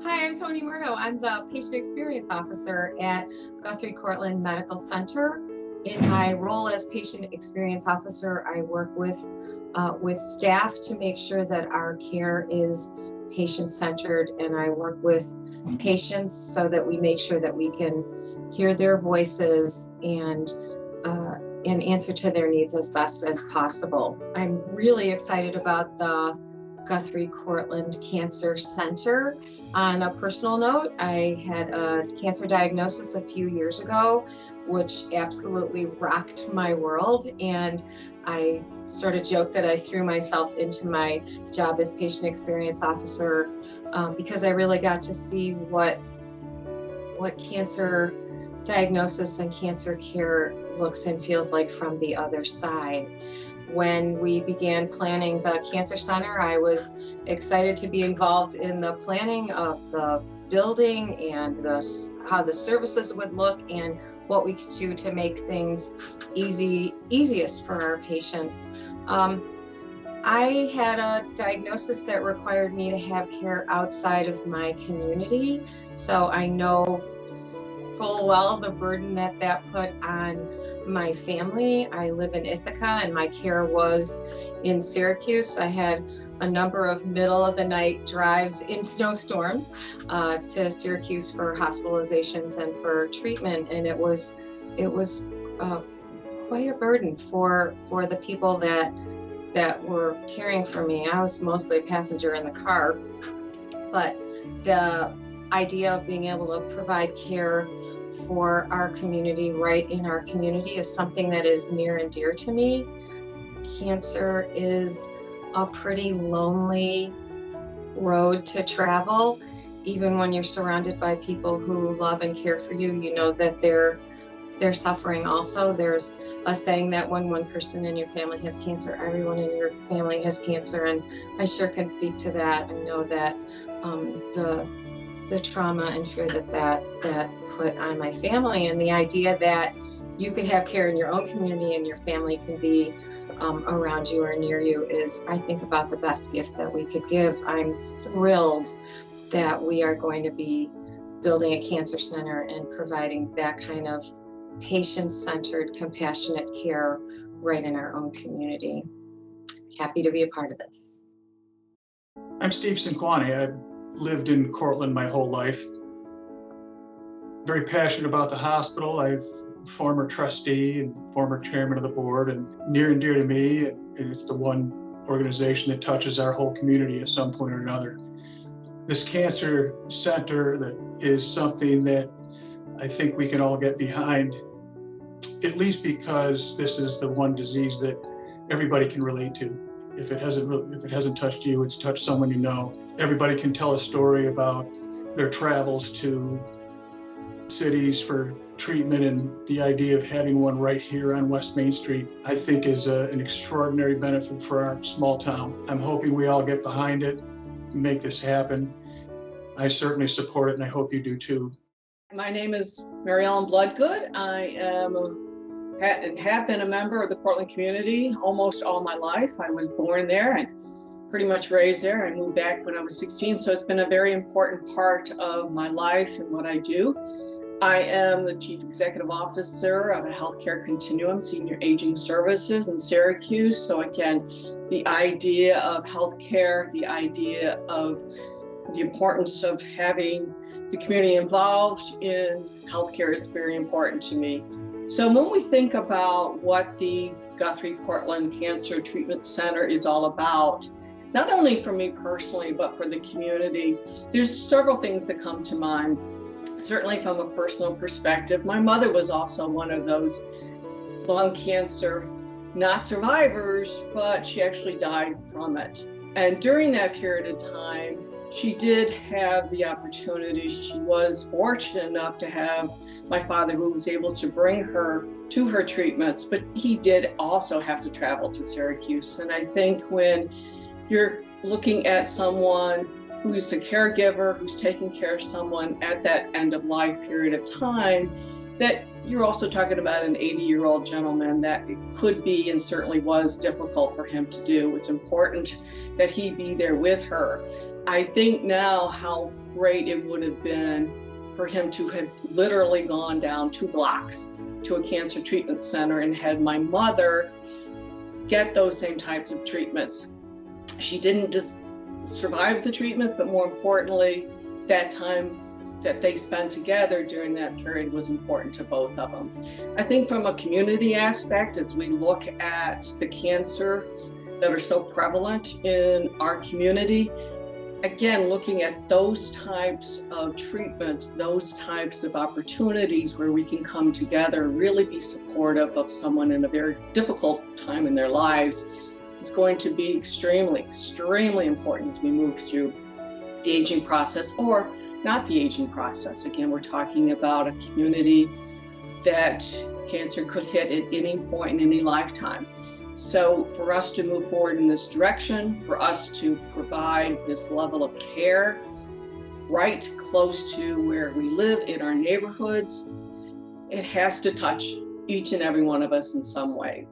Hi, I'm Tony Murdo. I'm the Patient Experience Officer at Guthrie Cortland Medical Center. In my role as Patient Experience Officer, I work with staff to make sure that our care is patient-centered, and I work with patients so that we make sure that we can hear their voices and answer to their needs as best as possible. I'm really excited about the Guthrie Cortland Cancer Center. On a personal note, I had a cancer diagnosis a few years ago, which absolutely rocked my world, and I sort of joke that I threw myself into my job as Patient Experience Officer because I really got to see what cancer diagnosis and cancer care looks and feels like from the other side. When we began planning the Cancer Center, I was excited to be involved in the planning of the building and how the services would look and what we could do to make things easiest for our patients. I had a diagnosis that required me to have care outside of my community, so I know full well the burden that put on my family. I live in Ithaca and my care was in Syracuse. I had a number of middle of the night drives in snowstorms to Syracuse for hospitalizations and for treatment, and it was quite a burden for the people that were caring for me. I was mostly a passenger in the car, but the idea of being able to provide care for our community, right in our community, is something that is near and dear to me. Cancer is a pretty lonely road to travel. Even when you're surrounded by people who love and care for you, you know that they're suffering also. There's a saying that when one person in your family has cancer, everyone in your family has cancer, and I sure can speak to that. I know that the trauma and fear that put on my family, and the idea that you could have care in your own community and your family can be around you or near you is, I think, about the best gift that we could give. I'm thrilled that we are going to be building a cancer center and providing that kind of patient-centered, compassionate care right in our own community. Happy to be a part of this. I'm Steve Cinquani. I've lived in Cortland my whole life. Very passionate about the hospital. I'm former trustee and former chairman of the board, and near and dear to me, and it's the one organization that touches our whole community at some point or another. This cancer center that is something that I think we can all get behind, at least because this is the one disease that everybody can relate to. If it hasn't touched you, it's touched someone you know. Everybody can tell a story about their travels to cities for treatment, and the idea of having one right here on West Main Street, I think, is an extraordinary benefit for our small town. I'm hoping we all get behind it and make this happen. I certainly support it, and I hope you do too. My name is Mary Ellen Bloodgood. I have been a member of the Cortland community almost all my life. I was born there and pretty much raised there. I moved back when I was 16, so it's been a very important part of my life and what I do. I am the Chief Executive Officer of a healthcare continuum, senior aging services in Syracuse. So again, the idea of healthcare, the idea of the importance of having the community involved in healthcare is very important to me. So when we think about what the Guthrie Cortland Cancer Treatment Center is all about, not only for me personally, but for the community, there's several things that come to mind. Certainly from a personal perspective, my mother was also one of those lung cancer, not survivors, but she actually died from it. And during that period of time, she did have the opportunity. She was fortunate enough to have my father, who was able to bring her to her treatments, but he did also have to travel to Syracuse. And I think when you're looking at someone who's a caregiver, who's taking care of someone at that end of life period of time, that you're also talking about an 80-year-old gentleman that it could be and certainly was difficult for him to do. It's important that he be there with her. I think now how great it would have been for him to have literally gone down 2 blocks to a cancer treatment center and had my mother get those same types of treatments. She didn't just survive the treatments, but more importantly, that time that they spent together during that period was important to both of them. I think from a community aspect, as we look at the cancers that are so prevalent in our community, again, looking at those types of treatments, those types of opportunities where we can come together, really be supportive of someone in a very difficult time in their lives is going to be extremely, extremely important as we move through the aging process, or not the aging process. Again, we're talking about a community that cancer could hit at any point in any lifetime. So for us to move forward in this direction, for us to provide this level of care right close to where we live in our neighborhoods, it has to touch each and every one of us in some way.